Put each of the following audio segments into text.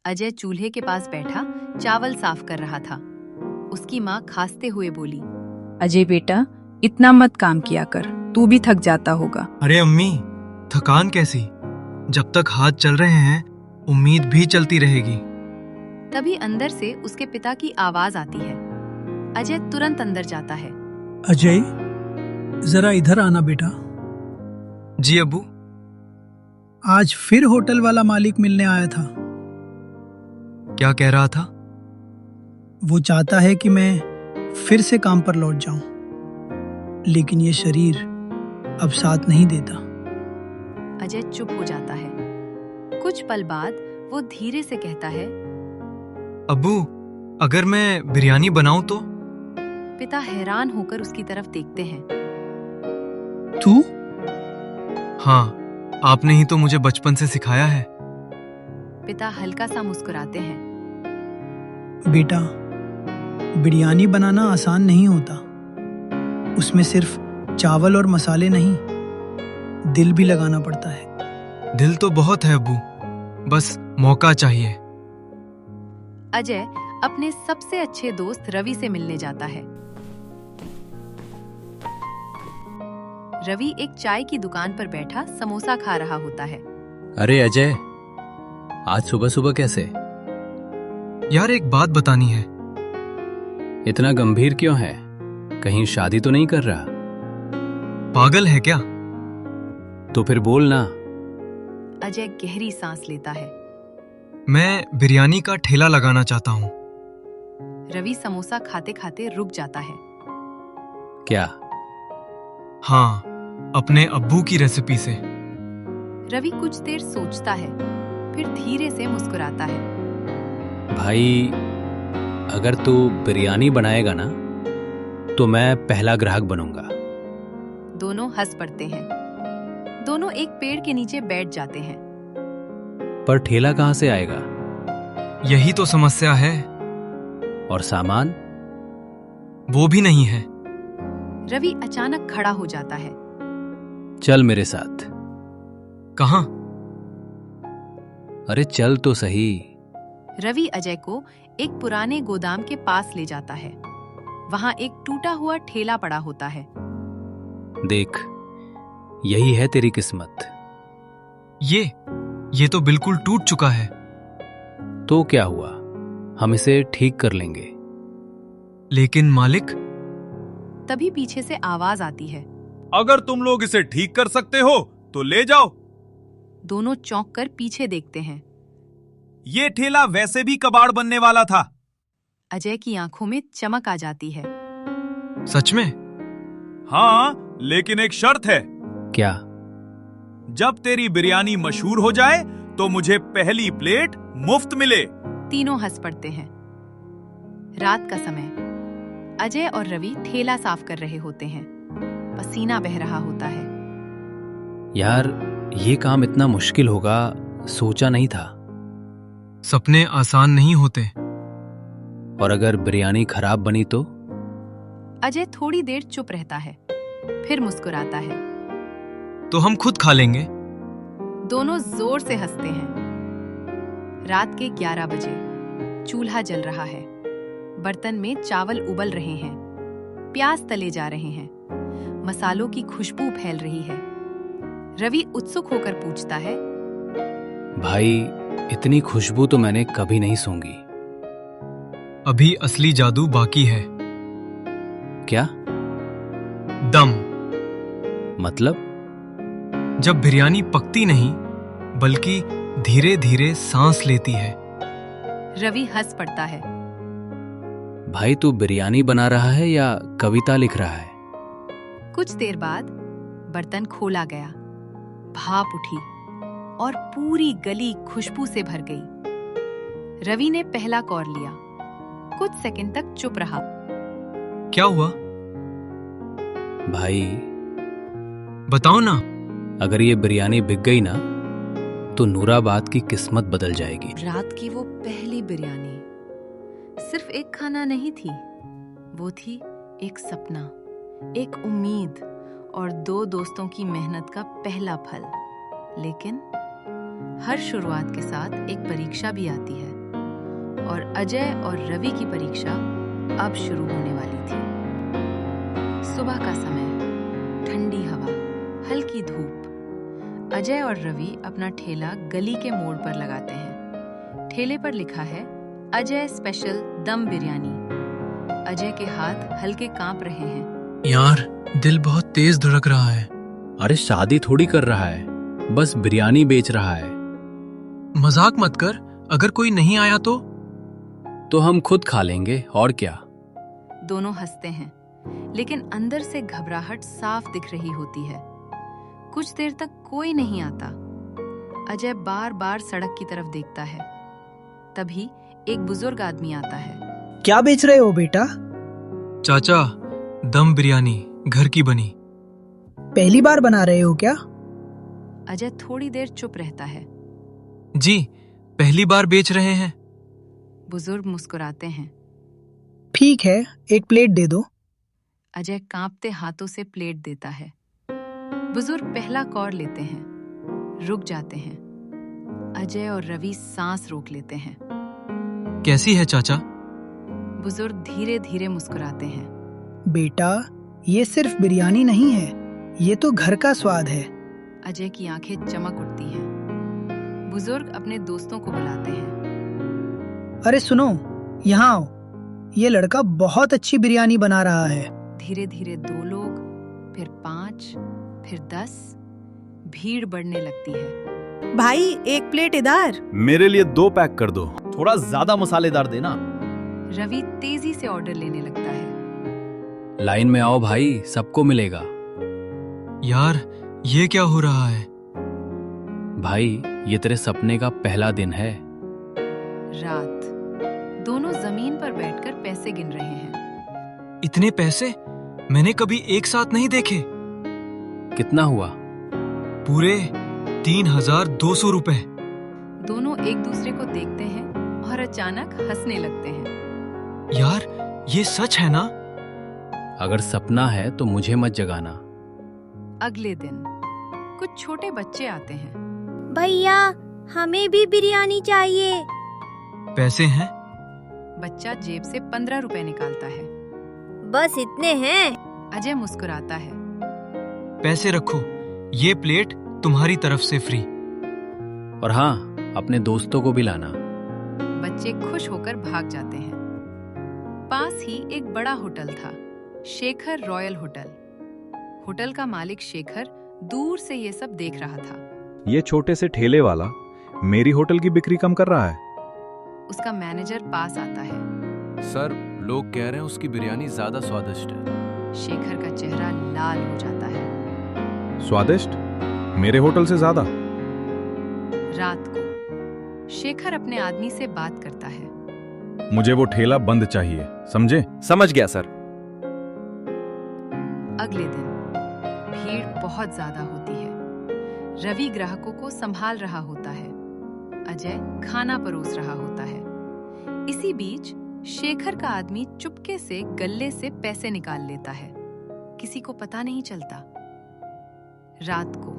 अजय चूल्हे के पास बैठा चावल साफ कर रहा था। उसकी माँ खांसते हुए बोली, अजय बेटा, इतना मत काम किया कर, तू भी थक जाता होगा। अरे अम्मी, थकान कैसी? जब तक हाथ चल रहे हैं उम्मीद भी चलती रहेगी। तभी अंदर से उसके पिता की आवाज आती है। अजय तुरंत अंदर जाता है। अजय, जरा इधर आना बेटा। जी अब्बू। आज फिर होटल वाला मालिक मिलने आया था। क्या कह रहा था? वो चाहता है कि मैं फिर से काम पर लौट जाऊं, लेकिन ये शरीर अब साथ नहीं देता। अजय चुप हो जाता है। कुछ पल बाद वो धीरे से कहता है, अब्बू, अगर मैं बिरयानी बनाऊं तो? पिता हैरान होकर उसकी तरफ देखते हैं। तू? हाँ, आपने ही तो मुझे बचपन से सिखाया है। पिता हल्का सा मुस्कुराते हैं। बेटा, बिरयानी बनाना आसान नहीं होता। उसमें सिर्फ चावल और मसाले नहीं, दिल भी लगाना पड़ता है। दिल तो बहुत है अब्बू, बस मौका चाहिए। अजय अपने सबसे अच्छे दोस्त रवि से मिलने जाता है। रवि एक चाय की दुकान पर बैठा समोसा खा रहा होता है। अरे अजय, आज सुबह सुबह कैसे? यार, एक बात बतानी है। इतना गंभीर क्यों है? कहीं शादी तो नहीं कर रहा? पागल है क्या? तो फिर बोल ना। अजय गहरी सांस लेता है। मैं बिरयानी का ठेला लगाना चाहता हूँ। रवि समोसा खाते खाते रुक जाता है। क्या? हाँ, अपने अब्बू की रेसिपी से। रवि कुछ देर सोचता है, फिर धीरे से मुस्कुराता है। भाई, अगर तू बिरयानी बनाएगा ना तो मैं पहला ग्राहक बनूंगा। दोनों हंस पड़ते हैं। दोनों एक पेड़ के नीचे बैठ जाते हैं। पर ठेला कहाँ से आएगा? यही तो समस्या है। और सामान? वो भी नहीं है। रवि अचानक खड़ा हो जाता है। चल मेरे साथ। कहाँ? अरे चल तो सही। रवि अजय को एक पुराने गोदाम के पास ले जाता है। वहां एक टूटा हुआ ठेला पड़ा होता है। देख, यही है तेरी किस्मत। ये तो बिल्कुल टूट चुका है। तो क्या हुआ, हम इसे ठीक कर लेंगे। लेकिन मालिक। तभी पीछे से आवाज आती है, अगर तुम लोग इसे ठीक कर सकते हो तो ले जाओ। दोनों चौंक कर पीछे देखते हैं। ये ठेला वैसे भी कबाड़ बनने वाला था। अजय की आंखों में चमक आ जाती है। सच में? हाँ, लेकिन एक शर्त है। क्या? जब तेरी बिरयानी मशहूर हो जाए तो मुझे पहली प्लेट मुफ्त मिले। तीनों हंस पड़ते हैं। रात का समय। अजय और रवि ठेला साफ कर रहे होते हैं। पसीना बह रहा होता है। यार, ये काम इतना मुश्किल होगा सोचा नहीं था। सपने आसान नहीं होते। और अगर बिरयानी खराब बनी तो? अजय थोड़ी देर चुप रहता है, फिर मुस्कुराता है। तो हम खुद खा लेंगे। दोनों जोर से हंसते हैं। रात के 11 बजे चूल्हा जल रहा है। बर्तन में चावल उबल रहे हैं। प्याज तले जा रहे हैं। मसालों की खुशबू फैल रही है। रवि उत्सुक होकर पूछता है, भाई, इतनी खुशबू तो मैंने कभी नहीं सूंघी। अभी असली जादू बाकी है। क्या? दम। मतलब? जब बिरयानी पकती नहीं बल्कि धीरे धीरे सांस लेती है। रवि हंस पड़ता है। भाई, तू बिरयानी बना रहा है या कविता लिख रहा है? कुछ देर बाद बर्तन खोला गया। भाप उठी और पूरी गली खुशबू से भर गई। रवि ने पहला कौर लिया। कुछ सेकंड तक चुप रहा। क्या हुआ? भाई, बताओ ना। अगर ये बिरयानी बिक गई ना तो नूराबाद की किस्मत बदल जाएगी। रात की वो पहली बिरयानी सिर्फ एक खाना नहीं थी, वो थी एक सपना, एक उम्मीद और दो दोस्तों की मेहनत का पहला फल। लेकिन हर शुरुआत के साथ एक परीक्षा भी आती है और अजय और रवि की परीक्षा अब शुरू होने वाली थी। सुबह का समय, ठंडी हवा, हल्की धूप। अजय और रवि अपना ठेला गली के मोड़ पर लगाते हैं। ठेले पर लिखा है अजय स्पेशल दम बिरयानी। अजय के हाथ हल्के कांप रहे हैं। यार, दिल बहुत तेज धड़क रहा है। अरे शादी थोड़ी कर रहा है, बस बिरयानी बेच रहा है। मजाक मत कर, अगर कोई नहीं आया तो हम खुद खा लेंगे, और क्या। दोनों हंसते हैं, लेकिन अंदर से घबराहट साफ दिख रही होती है। कुछ देर तक कोई नहीं आता। अजय बार बार सड़क की तरफ देखता है। तभी एक बुजुर्ग आदमी आता है। क्या बेच रहे हो बेटा? चाचा, दम बिरयानी, घर की बनी। पहली बार बना रहे हो क्या? अजय थोड़ी देर चुप रहता है। जी, पहली बार बेच रहे हैं। बुजुर्ग मुस्कुराते हैं। ठीक है, एक प्लेट दे दो। अजय कांपते हाथों से प्लेट देता है। बुजुर्ग पहला कौर लेते हैं, रुक जाते हैं। अजय और रवि सांस रोक लेते हैं। कैसी है चाचा? बुजुर्ग धीरे धीरे मुस्कुराते हैं। बेटा, ये सिर्फ बिरयानी नहीं है, ये तो घर का स्वाद है। अजय की आंखें चमक उठती हैं। बुजुर्ग अपने दोस्तों को बुलाते हैं। अरे सुनो, यहाँ आओ, ये लड़का बहुत अच्छी बिरयानी बना रहा है। धीरे धीरे 2 लोग, फिर 5, फिर 10। भीड़ बढ़ने लगती है। भाई, एक प्लेट इधर। मेरे लिए 2 पैक कर दो, थोड़ा ज्यादा मसालेदार देना। रवि तेजी से ऑर्डर लेने लगता है। लाइन में आओ भाई, सबको मिलेगा। यार, ये क्या हो रहा है? भाई, ये तेरे सपने का पहला दिन है। रात, दोनों जमीन पर बैठकर पैसे गिन रहे हैं। इतने पैसे मैंने कभी एक साथ नहीं देखे। कितना हुआ? पूरे 3,200 रुपए। दोनों एक दूसरे को देखते हैं और अचानक हंसने लगते हैं। यार, ये सच है ना? अगर सपना है तो मुझे मत जगाना। अगले दिन कुछ छोटे बच्चे आते हैं। भैया, हमें भी बिरयानी चाहिए। पैसे हैं? बच्चा जेब से 15 रुपए निकालता है। बस इतने हैं। अजय मुस्कुराता है। पैसे रखो, ये प्लेट तुम्हारी तरफ से फ्री। और हाँ, अपने दोस्तों को भी लाना। बच्चे खुश होकर भाग जाते हैं। पास ही एक बड़ा होटल था, शेखर रॉयल होटल। होटल का मालिक शेखर दूर से ये सब देख रहा था। ये छोटे से ठेले वाला मेरी होटल की बिक्री कम कर रहा है। उसका मैनेजर पास आता है। सर, लोग कह रहे हैं उसकी बिरयानी ज्यादा स्वादिष्ट है। शेखर का चेहरा लाल हो जाता है। स्वादिष्ट? मेरे होटल से ज्यादा? रात को शेखर अपने आदमी से बात करता है। मुझे वो ठेला बंद चाहिए, समझे? समझ गया सर। अगले दिन भीड़ बहुत ज्यादा होती है। रवि ग्राहकों को संभाल रहा होता है। अजय खाना परोस रहा होता है। इसी बीच शेखर का आदमी चुपके से गल्ले से पैसे निकाल लेता है। किसी को पता नहीं चलता। रात को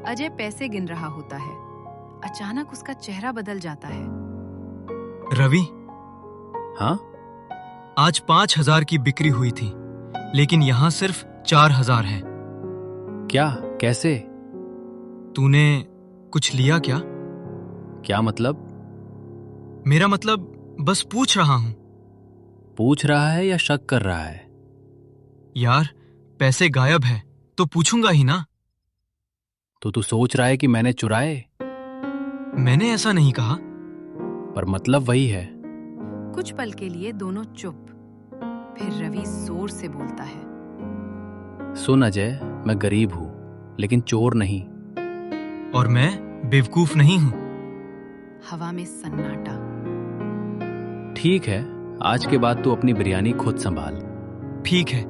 अजय पैसे गिन रहा होता है। अचानक उसका चेहरा बदल जाता है। रवि, हाँ? आज 5,000 की बिक्री हुई थी, लेकिन यहाँ सिर्फ 4,000 है। क्या? कैसे? तूने कुछ लिया क्या? क्या मतलब? मेरा मतलब बस पूछ रहा हूँ। पूछ रहा है या शक कर रहा है? यार, पैसे गायब है तो पूछूंगा ही ना। तो तू सोच रहा है कि मैंने चुराए? मैंने ऐसा नहीं कहा। पर मतलब वही है। कुछ पल के लिए दोनों चुप। फिर रवि जोर से बोलता है। सुन अजय, मैं गरीब हूं, लेकिन चोर नहीं। और मैं बेवकूफ नहीं हूं। हवा में सन्नाटा। ठीक है, आज के बाद तू अपनी बिरयानी खुद संभाल। ठीक है,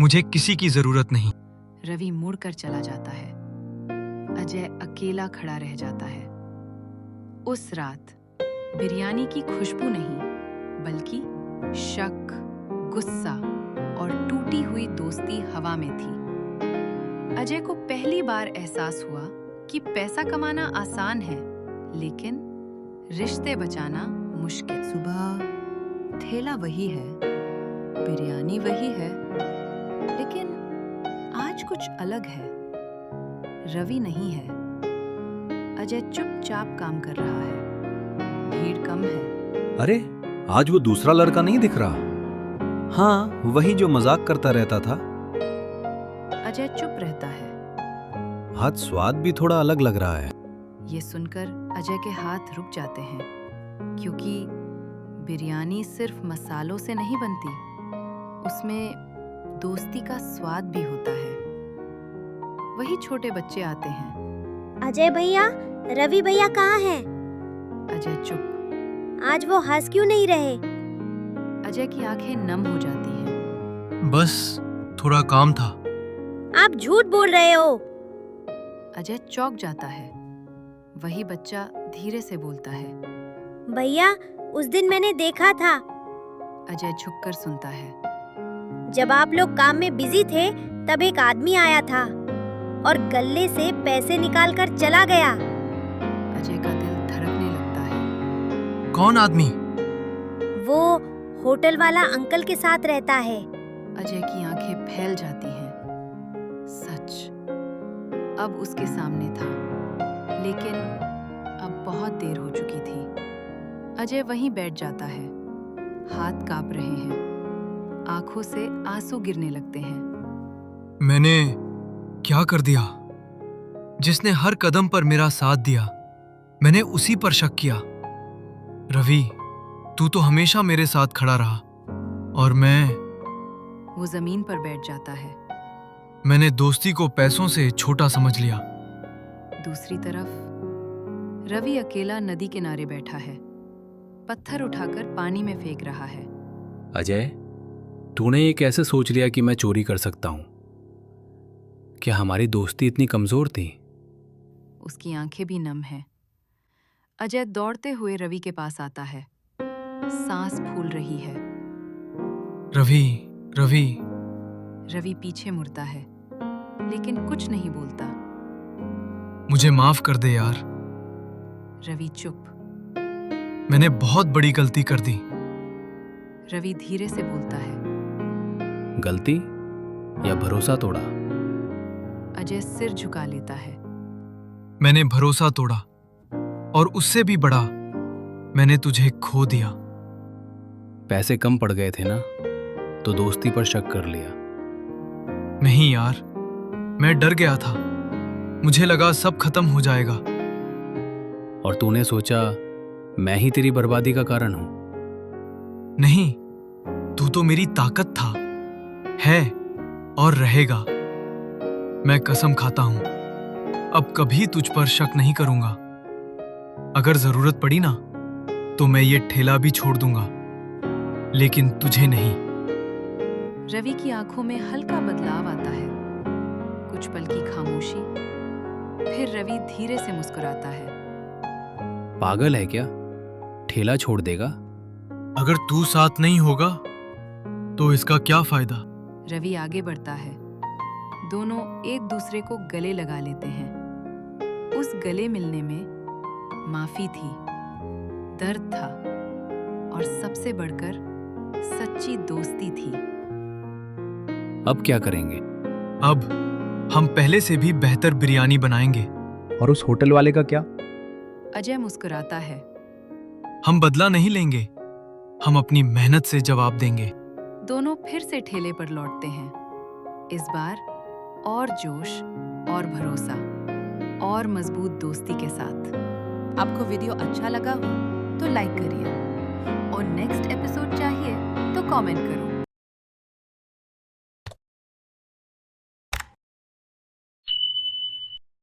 मुझे किसी की जरूरत नहीं। रवि मुड़कर चला जाता है। अजय अकेला खड़ा रह जाता है। उस रात बिरयानी की खुशबू नहीं, बल्कि शक, गुस्सा और टूटी हुई दोस्ती हवा में थी। अजय को पहली बार एहसास हुआ कि पैसा कमाना आसान है, लेकिन रिश्ते बचाना मुश्किल। सुबह ठेला वही है, बिरयानी वही है, लेकिन आज कुछ अलग है। रवि नहीं है। अजय चुपचाप काम कर रहा है। भीड़ कम है। अरे आज वो दूसरा लड़का नहीं दिख रहा। हाँ, वही जो मजाक करता रहता था। अजय चुप रहता है। आज स्वाद भी थोड़ा अलग लग रहा है। ये सुनकर अजय के हाथ रुक जाते हैं, क्योंकि बिरयानी सिर्फ मसालों से नहीं बनती, उसमें दोस्ती का स्वाद भी होता है। वही छोटे बच्चे आते हैं। अजय भैया, रवि भैया कहाँ हैं? अजय चुप। आज वो हंस क्यों नहीं रहे? अजय की आंखें नम हो जाती हैं। बस थोड़ा काम था। आप झूठ बोल रहे हो। अजय चौंक जाता है। वही बच्चा धीरे से बोलता है। भैया, उस दिन मैंने देखा था। अजय झुककर सुनता है। जब आप लोग काम में बिजी थे, तब एक आदमी आया था और गल्ले से पैसे निकाल कर चला गया। अजय का दिल धड़कने लगता है। कौन आदमी? वो होटल वाला अंकल के साथ रहता है। अजय की आंखें फैल जाती हैं। सच अब उसके सामने था, लेकिन अब बहुत देर हो चुकी थी। अजय वहीं बैठ जाता है। हाथ कांप रहे हैं। आंखों से आंसू गिरने लगते हैं। मैंने क्या कर दिया? जिसने हर कदम पर मेरा साथ दिया, मैंने उसी पर शक किया। रवि, तू तो हमेशा मेरे साथ खड़ा रहा, और वो जमीन पर बैठ जाता है। मैंने दोस्ती को पैसों से छोटा समझ लिया। दूसरी तरफ रवि अकेला नदी किनारे बैठा है। पत्थर उठाकर पानी में फेंक रहा है। अजय, तूने ये कैसे सोच लिया कि मैं चोरी कर सकता हूं? क्या हमारी दोस्ती इतनी कमजोर थी? उसकी आंखें भी नम हैं। अजय दौड़ते हुए रवि के पास आता है। सांस फूल रही है। रवि, रवि। रवि पीछे मुड़ता है, लेकिन कुछ नहीं बोलता। मुझे माफ कर दे यार। रवि चुप। मैंने बहुत बड़ी गलती कर दी। रवि धीरे से बोलता है। गलती या भरोसा तोड़ा? अजय सिर झुका लेता है। मैंने भरोसा तोड़ा, और उससे भी बड़ा, मैंने तुझे खो दिया। पैसे कम पड़ गए थे ना, तो दोस्ती पर शक कर लिया। नहीं यार, मैं डर गया था। मुझे लगा सब खत्म हो जाएगा। और तूने सोचा मैं ही तेरी बर्बादी का कारण हूं? नहीं, तू तो मेरी ताकत था, है और रहेगा। मैं कसम खाता हूं, अब कभी तुझ पर शक नहीं करूंगा। अगर जरूरत पड़ी ना, तो मैं ये ठेला भी छोड़ दूंगा, लेकिन तुझे नहीं। रवि की आंखों में हल्का बदलाव आता है। कुछ पल की खामोशी, फिर रवि धीरे से मुस्कुराता है। पागल है क्या? ठेला छोड़ देगा? अगर तू साथ नहीं होगा, तो इसका क्या फायदा? रवि आगे बढ़ता है। दोनों एक दूसरे को गले लगा लेते हैं। उस गले मिलने में माफी थी, दर्द था, और सबसे बढ़कर सच्ची दोस्ती थी। अब क्या करेंगे? अब हम पहले से भी बेहतर बिरयानी बनाएंगे। और उस होटल वाले का क्या? अजय मुस्कुराता है। हम बदला नहीं लेंगे, हम अपनी मेहनत से जवाब देंगे। दोनों फिर से ठेले पर लौटते हैं। इस बार और जोश और भरोसा और मजबूत दोस्ती के साथ। आपको वीडियो अच्छा लगा हो तो लाइक करिए, और नेक्स्ट एपिसोड चाहिए तो कमेंट करो।